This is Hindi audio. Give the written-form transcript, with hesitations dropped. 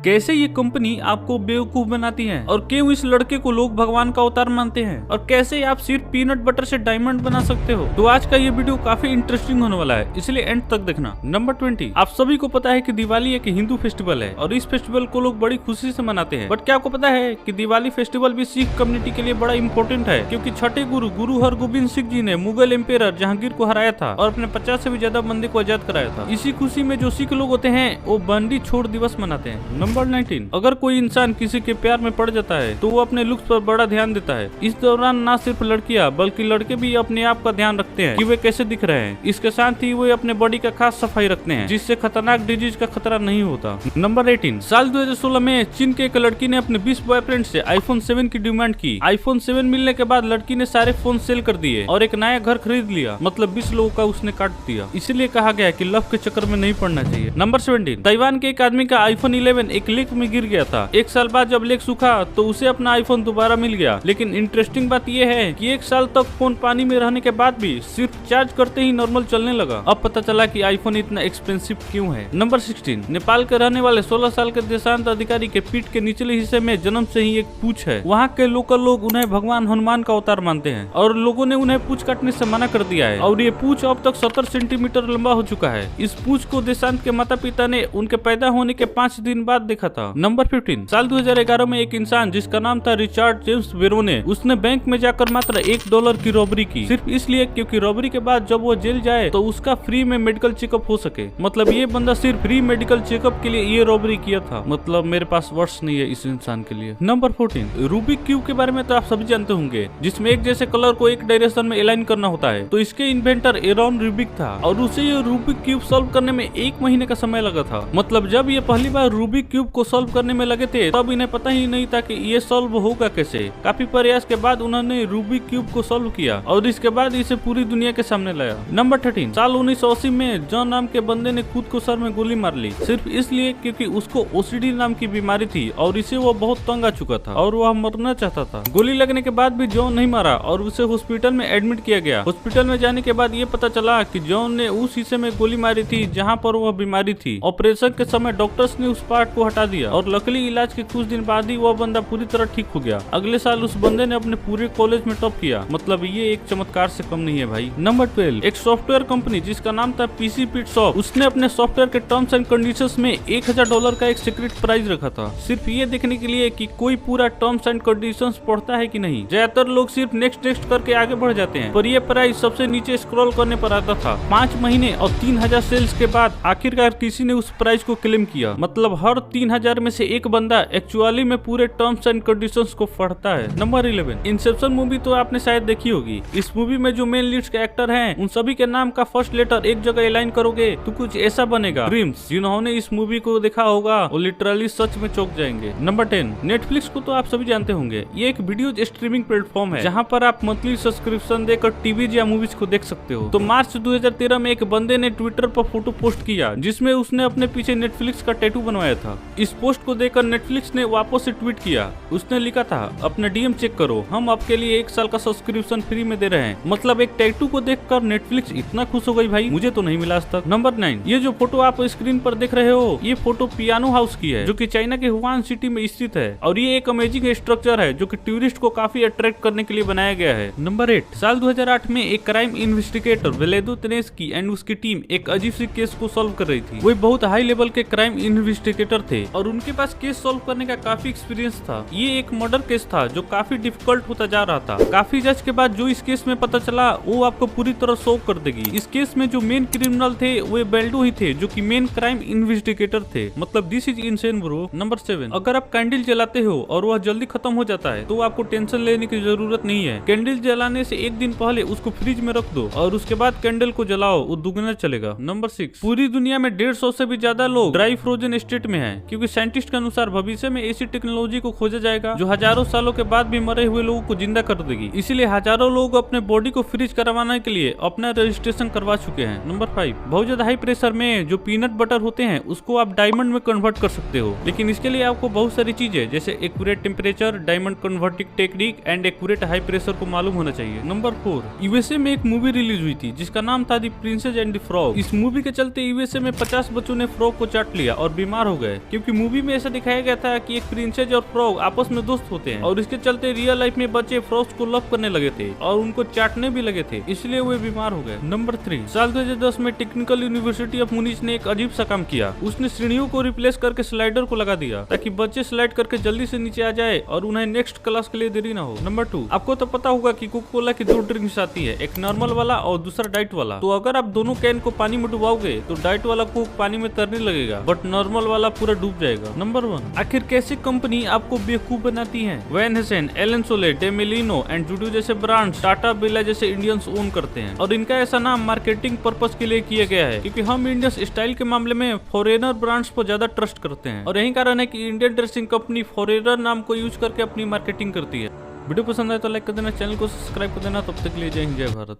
कैसे ये कंपनी आपको बेवकूफ बनाती है और क्यों इस लड़के को लोग भगवान का अवतार मानते हैं और कैसे आप सिर्फ पीनट बटर से डायमंड बना सकते हो। तो आज का ये वीडियो काफी इंटरेस्टिंग होने वाला है, इसलिए एंड तक देखना। नंबर 20, आप सभी को पता है कि दिवाली एक हिंदू फेस्टिवल है और इस फेस्टिवल को लोग बड़ी खुशी से मनाते हैं। बट क्या आपको पता है कि दिवाली फेस्टिवल भी सिख कम्युनिटी के लिए बड़ा इंपॉर्टेंट है, क्योंकि छठे गुरु हरगोबिंद सिंह जी ने मुगल एम्पायर जहांगीर को हराया था और अपने 50 से भी ज्यादा बंदे को आजाद कराया था। इसी खुशी में जो सिख लोग होते हैं वो बंदी छोड़ दिवस मनाते हैं। नंबर 19, अगर कोई इंसान किसी के प्यार में पड़ जाता है तो वो अपने लुक्स पर बड़ा ध्यान देता है। इस दौरान न सिर्फ लड़कियां बल्कि लड़के भी अपने आप का ध्यान रखते हैं कि वे कैसे दिख रहे हैं। इसके साथ ही वे अपने बॉडी का खास सफाई रखते हैं, जिससे खतरनाक डिजीज का खतरा नहीं होता। नंबर 18, साल 2016 में चीन के एक लड़की ने अपने 20 बॉयफ्रेंड से iPhone 7 की डिमांड की। iPhone 7 मिलने के बाद लड़की ने सारे फोन सेल कर दिए और एक नया घर खरीद लिया। मतलब 20 लोगों का उसने काट दिया। इसीलिए कहा गया कि लव के चक्कर में नहीं पड़ना चाहिए। नंबर 17, ताइवान के एक आदमी का iPhone 11 एक लेक में गिर गया था। एक साल बाद जब लेक सूखा तो उसे अपना iPhone दोबारा मिल गया। लेकिन इंटरेस्टिंग बात यह है कि एक साल तक फोन पानी में रहने के बाद भी सिर्फ चार्ज करते ही नॉर्मल चलने लगा। अब पता चला कि iPhone इतना एक्सपेंसिव क्यों है। नंबर 16, नेपाल के रहने वाले 16 साल के देशांत अधिकारी के पीठ के निचले हिस्से में जन्म से ही एक पूंछ है। वहाँ के लोकल लोग उन्हें भगवान हनुमान का अवतार मानते हैं और लोगों ने उन्हें पूंछ काटने से मना कर दिया है और ये पूंछ अब तक 70 सेंटीमीटर लंबा हो चुका है। इस पूंछ को देशांत के माता पिता ने उनके पैदा होने के 5 दिन बाद देखा था। नंबर 15, साल 2011 में एक इंसान जिसका नाम था रिचर्ड जेम्स वेरोने, उसने बैंक में जाकर मात्र $1 की रॉबरी की, सिर्फ इसलिए क्योंकि रॉबरी के बाद जब वो जेल जाए तो उसका फ्री में मेडिकल चेकअप हो सके। मतलब ये बंदा सिर्फ फ्री मेडिकल चेकअप के लिए ये रॉबरी किया था। मतलब मेरे पास वर्ड्स नहीं है इस इंसान के लिए। नंबर 14, रूबिक क्यूब के बारे में तो आप सभी जानते होंगे, जिसमें एक जैसे कलर को एक डायरेक्शन में अलाइन करना होता है। तो इसके इन्वेंटर एरॉन रूबिक था और उसे ये रूबिक क्यूब सॉल्व करने में 1 महीने का समय लगा था। मतलब जब ये पहली बार रूबिक क्यूब को सॉल्व करने में लगे थे तब इन्हें पता ही नहीं था कि ये सॉल्व होगा कैसे। काफी प्रयास के बाद उन्होंने रूबिक क्यूब को सॉल्व किया और इसके बाद इसे पूरी दुनिया के सामने लाया। नंबर 13, साल 1980 में जॉन नाम के बंदे ने खुद को सर में गोली मार ली, सिर्फ इसलिए क्योंकि उसको OCD नाम की बीमारी थी और इसे वो बहुत तंग आ चुका था और वह मरना चाहता था। गोली लगने के बाद भी जॉन नहीं मारा और उसे हॉस्पिटल में एडमिट किया गया। हॉस्पिटल में जाने के बाद ये पता चला कि जॉन ने उस हिस्से में गोली मारी थी जहाँ पर वह बीमारी थी। ऑपरेशन के समय डॉक्टर्स ने उस पार्ट को हटा दिया और लकीली इलाज के कुछ दिन बाद ही वह बंदा पूरी तरह ठीक हो गया। अगले साल उस बंदे ने अपने पूरे कॉलेज में टॉप किया। मतलब ये एक चमत्कार से कम नहीं है भाई। नंबर 12, एक सॉफ्टवेयर कंपनी जिसका नाम था PC Pit Shop, उसने अपने सॉफ्टवेयर के टर्म्स एंड कंडीशंस में $1000 का एक सीक्रेट प्राइज रखा था, सिर्फ ये देखने के लिए कि कोई पूरा टर्म्स एंड कंडीशंस पढ़ता है कि नहीं। ज्यादातर लोग सिर्फ नेक्स्ट करके आगे बढ़ जाते हैं, पर ये प्राइस सबसे नीचे स्क्रॉल करने पर आता था। 5 महीने और 3000 सेल्स के बाद आखिरकार किसी ने उस प्राइस को क्लेम किया। मतलब हर 3000 में से एक बंदा एक्चुअली में पूरे टर्म्स एंड कंडीशंस को पढ़ता है। नंबर 11, इंसेप्शन मूवी तो आपने शायद देखी होगी। इस मूवी में जो मेन लीड्स के एक्टर हैं उन सभी के नाम का फर्स्ट लेटर एक जगह अलाइन करोगे तो कुछ ऐसा बनेगा। ड्रीम्स, जिन्होंने इस मूवी को देखा होगा वो लिटरली सच में चौंक जाएंगे। नंबर 10, नेटफ्लिक्स को तो आप सभी जानते होंगे। ये एक वीडियो स्ट्रीमिंग प्लेटफॉर्म है जहाँ पर आप मंथली सब्सक्रिप्शन देकर टीवी या मूवीज को देख सकते हो। तो मार्च 2013 में एक बंदे ने ट्विटर पर फोटो पोस्ट किया जिसमें उसने अपने पीछे नेटफ्लिक्स का टैटू बनवाया था। इस पोस्ट को देखकर नेटफ्लिक्स ने वापस से ट्वीट किया। उसने लिखा था, अपना DM चेक करो, हम आपके लिए 1 साल का सब्सक्रिप्शन फ्री में दे रहे हैं। मतलब एक टैटू को देखकर नेटफ्लिक्स इतना खुश हो गई भाई, मुझे तो नहीं मिला आज तक। नंबर 9, ये जो फोटो आप स्क्रीन पर देख रहे हो ये फोटो पियानो हाउस की है जो कि चाइना के हुआन सिटी में स्थित है और ये एक अमेजिंग स्ट्रक्चर है जो कि टूरिस्ट को काफी अट्रैक्ट करने के लिए बनाया गया है। नंबर 8, साल 2008 में एक क्राइम इन्वेस्टिगेटर वेलेदो तेनेस्की एंड उसकी टीम एक अजीब सी केस को सॉल्व कर रही थी। वो बहुत हाई लेवल के क्राइम इन्वेस्टिगेटर थे और उनके पास केस सॉल्व करने का काफी एक्सपीरियंस था। ये एक मर्डर केस था जो काफी डिफिकल्ट होता जा रहा था। काफी जांच के बाद जो इस केस में पता चला वो आपको पूरी तरह शॉक कर देगी। इस केस में जो मेन क्रिमिनल थे वो बेल्डो ही थे जो कि मेन क्राइम इन्वेस्टिगेटर थे। मतलब this is insane bro. Number 7, अगर आप कैंडल जलाते हो और वह जल्दी खत्म हो जाता है तो आपको टेंशन लेने की जरूरत नहीं है। कैंडल जलाने से 1 दिन पहले उसको फ्रिज में रख दो और उसके बाद कैंडल को जलाओ, वो दुगना चलेगा। नंबर 6, पूरी दुनिया में 150 से भी ज्यादा लोग ड्राई फ्रोजन स्टेट में हैं, क्योंकि साइंटिस्ट के अनुसार भविष्य में ऐसी टेक्नोलॉजी को खोजा जाएगा जो हजारों सालों के बाद भी मरे हुए लोगों को जिंदा कर देगी। इसीलिए हजारों लोग अपने बॉडी को फ्रीज करवाने के लिए अपना रजिस्ट्रेशन करवा चुके हैं। नंबर 5, बहुत ज्यादा हाई प्रेशर में जो पीनट बटर होते हैं उसको आप डायमंड में कन्वर्ट कर सकते हो, लेकिन इसके लिए आपको बहुत सारी चीजें जैसे accurate temperature, diamond converting technique and accurate high pressure को मालूम होना चाहिए। नंबर 4, यूएसए में एक मूवी रिलीज हुई थी जिसका नाम था the princess and the frog. इस मूवी के चलते यूएसए में 50 बच्चों ने फ्रॉग को चाट लिया और बीमार हो गए क्योंकि मूवी में ऐसा दिखाया गया था कि एक प्रिंसेस और फ्रॉग आपस में दोस्त होते हैं और इसके चलते रियल लाइफ में बच्चे फ्रॉग्स को लव करने लगे थे और उनको चाटने भी लगे थे, इसलिए वे बीमार हो गए। नंबर 3, साल 2010 में टेक्निकल यूनिवर्सिटी ऑफ मुनीच ने एक अजीब सा काम किया। उसने सीढ़ियों को रिप्लेस करके स्लाइडर को लगा दिया ताकि बच्चे स्लाइड करके जल्दी से नीचे आ जाए और उन्हें नेक्स्ट क्लास के लिए देरी ना हो। नंबर 2, आपको तो पता होगा कि कोका कोला की 2 ड्रिंक्स आती है, एक नॉर्मल वाला और दूसरा डाइट वाला। तो अगर आप दोनों कैन को पानी में डुबाओगे तो डाइट वाला कोक पानी में तैरने लगेगा बट नॉर्मल वाला पूरा डूब जाएगा। नंबर 1, आखिर कैसी कंपनी आपको बेवकूफ बनाती है? Van हेसेन, Elon Sole, डेमिलिनो and judo जैसे ब्रांड्स टाटा बिरला जैसे इंडियंस ओन करते हैं और इनका ऐसा नाम मार्केटिंग पर्पस के लिए किया गया है क्योंकि हम इंडियंस स्टाइल के मामले में फॉरेनर ब्रांड्स पर ज्यादा ट्रस्ट करते हैं और यही कारण है कि इंडियन ड्रेसिंग कंपनी फॉरेनर नाम को यूज करके अपनी मार्केटिंग करती है। वीडियो पसंद आए तो लाइक कर देना, चैनल को सब्सक्राइब कर देना। तब तक के लिए जय हिंद, जय भारत।